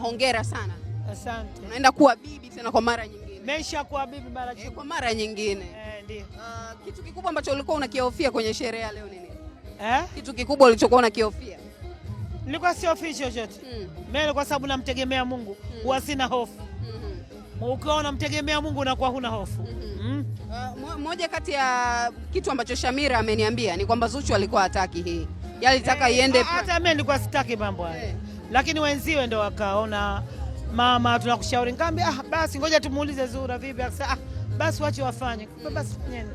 hongera sana. Asante. Unaenda kuwa bibi tena kwa mara nyingine. Mesha kuwa bibi mara kwa mara nyingine. Ndio. Kitu kikubwa ambacho ulikuwa unakihofia kwenye sherehe leo nini? Kitu kikubwa ulichokuwa unakihofia? Nilikuwa sihofii chochote. Mimi kwa sababu namtegemea Mungu, huwa sina hofu. Ukiwa unamtegemea Mungu unakuwa huna hofu. Moja kati ya kitu ambacho Shamira ameniambia ni kwamba Zuchu alikuwa hataki hii. Yeye alitaka iende. Hata mimi nilikuwa sitaki mambo haya. Lakini wenziwe ndio wakaona, mama tunakushauri, nikamwambia basi ngoja tumuulize Zura vipi. Akasema basi wache wafanye. Basi fanyeni.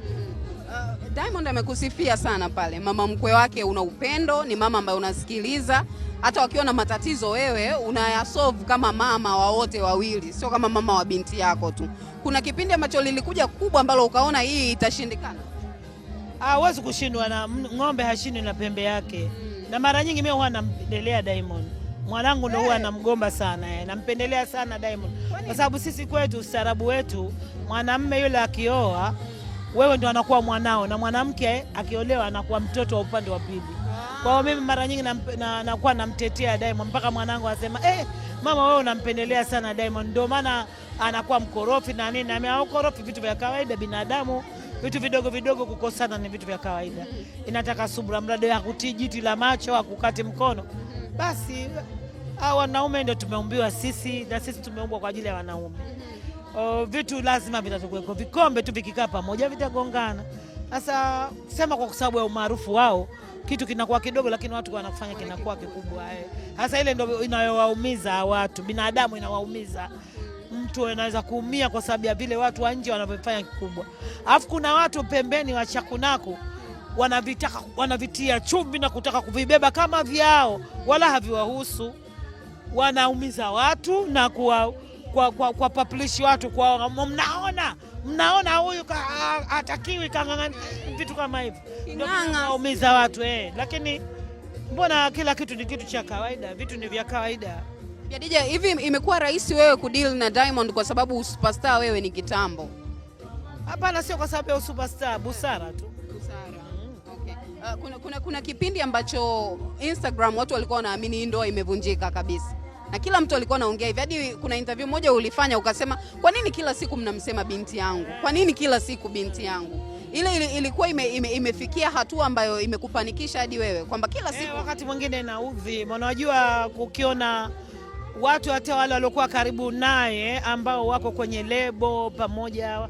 Diamond amekusifia sana pale. Mama mkwe wake una upendo, ni mama ambaye unasikiliza. Hata wakiwa na matatizo wewe unayasolve kama mama wa wote wawili, sio kama mama wa binti yako tu. Kuna kipindi ambacho lilikuja kubwa ambalo ukaona hii itashindikana? Huwezi kushindwa na ng'ombe, hashindwi na pembe yake. Na mara nyingi mimi huwa nampendelea Diamond. Mwanangu ndio huwa namgomba sana, nampendelea sana Diamond. Kwa sababu sisi kwetu ustaarabu wetu, mwanamume yule akioa wewe ndio anakuwa mwanao, na mwanamke akiolewa anakuwa mtoto wa upande wa pili. Kwa hiyo mimi mara nyingi nakuwa namtetea Diamond mpaka mwanangu asema mama wewe unampendelea sana Diamond, ndio maana anakuwa mkorofi na nini. Na mimi ukorofi vitu vya kawaida, binadamu vitu vidogo vidogo kukosana ni vitu vya kawaida. Inataka subira, mradi ya kutijiti la macho akukati mkono. Basi wanaume ndio tumeumbiwa sisi, na sisi tumeumbwa kwa ajili ya wanaume. Vitu lazima vitatokuweko, vikombe tu vikikaa pamoja vitagongana. Sasa sema kwa sababu ya umaarufu wao kitu kinakuwa kidogo, lakini watu wanafanya kinakuwa kikubwa. Sasa ile ndio inayowaumiza watu, binadamu inawaumiza. Mtu anaweza kuumia kwa sababu ya vile watu wa nje wanavyofanya kikubwa. Alafu kuna watu pembeni wa chakunaku wanavitia chumvi na kutaka kuvibeba kama vyao, wala haviwahusu. Wanaumiza watu na kwa publish watu, kwa mnaona huyu hatakiwi kang'ang'ani, vitu kama hivyo ndio wanaumiza watu. Lakini mbona kila kitu ni kitu cha kawaida, vitu ni vya kawaida. Ya DJ, hivi imekuwa rahisi wewe kudeal na Diamond kwa sababu superstar wewe ni kitambo? Hapana, sio kwa sababu ya superstar, busara tu. Okay. Kuna kipindi ambacho Instagram watu walikuwa wanaamini hii ndoa imevunjika kabisa. Na kila mtu alikuwa anaongea hivi. Hadi kuna interview moja ulifanya ukasema, "Kwa nini kila siku mnamsema binti yangu? Kwa nini kila siku binti yangu?" Ile ilikuwa imefikia hatua ambayo imekupanikisha hadi wewe kwamba kila siku wakati mwingine naudhi. Unajua kukiona watu hata wale waliokuwa karibu naye ambao wako kwenye lebo pamoja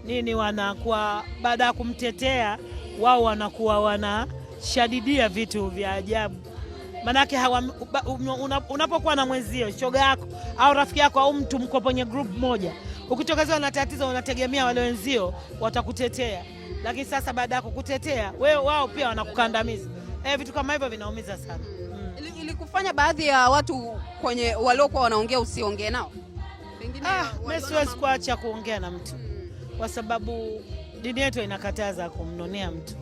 nini, wanakuwa baada ya kumtetea wao wanakuwa wanashadidia vitu vya ajabu. Manake unapokuwa na mwenzio, shoga yako au rafiki yako au mtu mko kwenye group moja, ukitokezwa na tatizo unategemea wale wenzio watakutetea. Lakini sasa baada ya kukutetea wewe, wao pia wanakukandamiza. Vitu kama hivyo vinaumiza sana. Ilikufanya baadhi ya watu kwenye waliokuwa wanaongea usiongee nao? Pengine mimi siwezi kuacha kuongea na mtu. Kwa sababu dini yetu inakataza kumnunia mtu.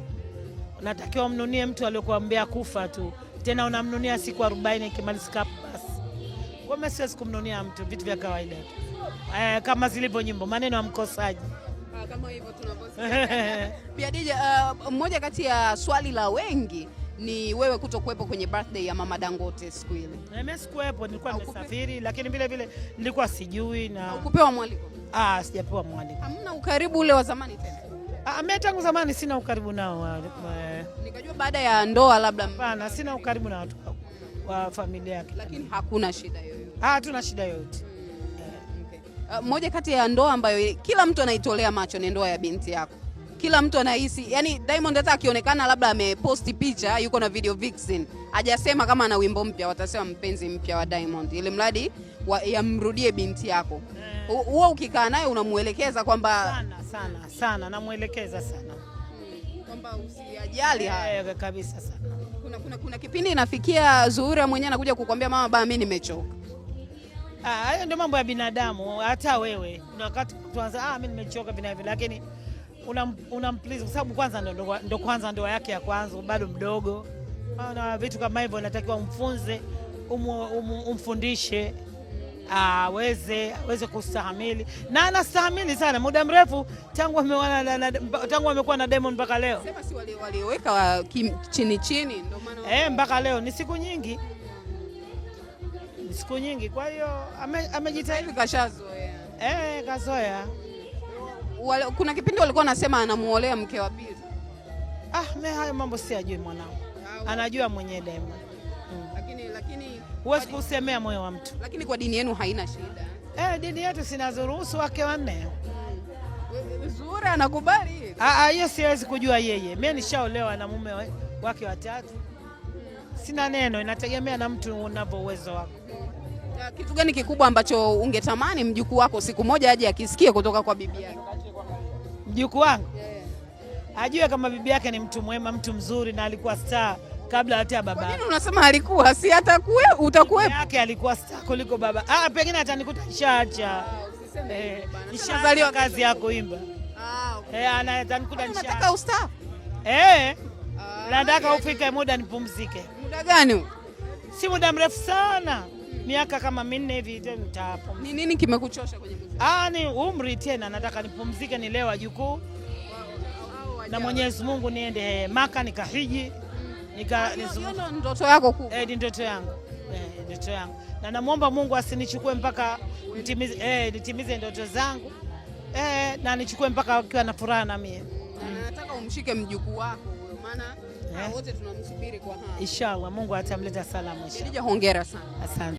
Unatakiwa mnunie mtu aliyokuambia kufa tu. Tena unamnunia siku 40 ikimalizika basi. Kwa mimi siwezi kumnunia mtu, vitu vya kawaida tu. Kama zilivyo nyimbo, maneno ya mkosaji. Kama hivyo tunavyosikia. Pia DJ, mmoja kati ya swali la wengi ni wewe kutokuwepo kwenye birthday ya Mama Dangote siku ile. Mimi sikuwepo, nilikuwa nimesafiri, lakini vile vile nilikuwa sijui na ukupewa mwaliko. Sijapewa mwaliko. Hamna ukaribu ule wa zamani tena? Mimi tangu zamani sina ukaribu nao. Nikajua baada ya ndoa labda. Hapana, sina ukaribu na watu wa familia yake. Lakini hakuna shida yoyote. Hatuna shida yoyote. Moja kati ya ndoa ambayo kila mtu anaitolea macho ni ndoa ya binti yako. Kila mtu anahisi, yani Diamond hata akionekana labda ameposti picha yuko na video vixen, hajasema kama ana wimbo mpya, watasema mpenzi mpya wa Diamond, ili mradi yamrudie binti yako. Huo ukikaa naye unamuelekeza kwamba sana namuelekeza sana kwamba usijali haya kabisa sana. Kuna kipindi inafikia Zuhura mwenyewe anakuja kukwambia mama baba mimi nimechoka. Hayo ndio mambo ya binadamu. Hata wewe kuna wakati tuanza mimi nimechoka vile, lakini unamplease kwa sababu kwanza ndo kwanza ndoa yake ya kwanza, bado mdogo. Vitu kama hivyo natakiwa umfunze, umfundishe aweze kustahimili, na anastahimili sana muda mrefu tangu amekuwa na Diamond mpaka leo. Sema si waliweka chini ndio maana mpaka leo ni siku nyingi. siku nyingi, kwa hiyo amejitahidi. Kashazoea. Kazoea. Kuna kipindi walikuwa nasema anamuolea mke wa pili. Mimi hayo mambo si ajui mwanangu. Anajua mwenyewe Diamond. Lakini huwezi kusemea moyo wa mtu. Lakini kwa dini yenu haina shida. Dini yetu sinazoruhusu wake wanne. Zuhura anakubali? Hiyo siwezi kujua yeye. Mimi nishaolewa na mume wake watatu. Sina neno, inategemea na mtu unavyo uwezo wako. Kitu gani kikubwa ambacho ungetamani mjukuu wako siku moja aje akisikie kutoka kwa bibi yake? Mjukuu wangu? Ajue kama bibi yake ni mtu mwema, mtu mzuri na alikuwa star kabla hata baba. Kwa nini unasema alikuwa? Si utakuwepo. Bibi yake alikuwa star kuliko baba. Pengine atanikuta nishaacha. Nishazaliwa kazi ya kuimba. Atanikuta nishaacha. Unataka ustafu? Nataka ufike muda nipumzike. Muda gani? Si muda mrefu sana. Miaka kama 4 hivi nitapumzika. Ni nini kimekuchosha kwenye muziki? Ni umri tena, nataka nipumzike, nilee wajukuu. Na Mwenyezi Mungu niende Maka nikahiji. Hiyo ndoto yako kubwa. Ni ndoto yangu. Ndoto yangu. Na namuomba Mungu asinichukue mpaka nitimize ndoto zangu. Na nichukue mpaka akiwa na furaha na mimi. Nataka umshike mjukuu wako maana wote tunamsubiri kwa hamu. Inshallah Mungu atamleta salama. Hongera sana. Asante.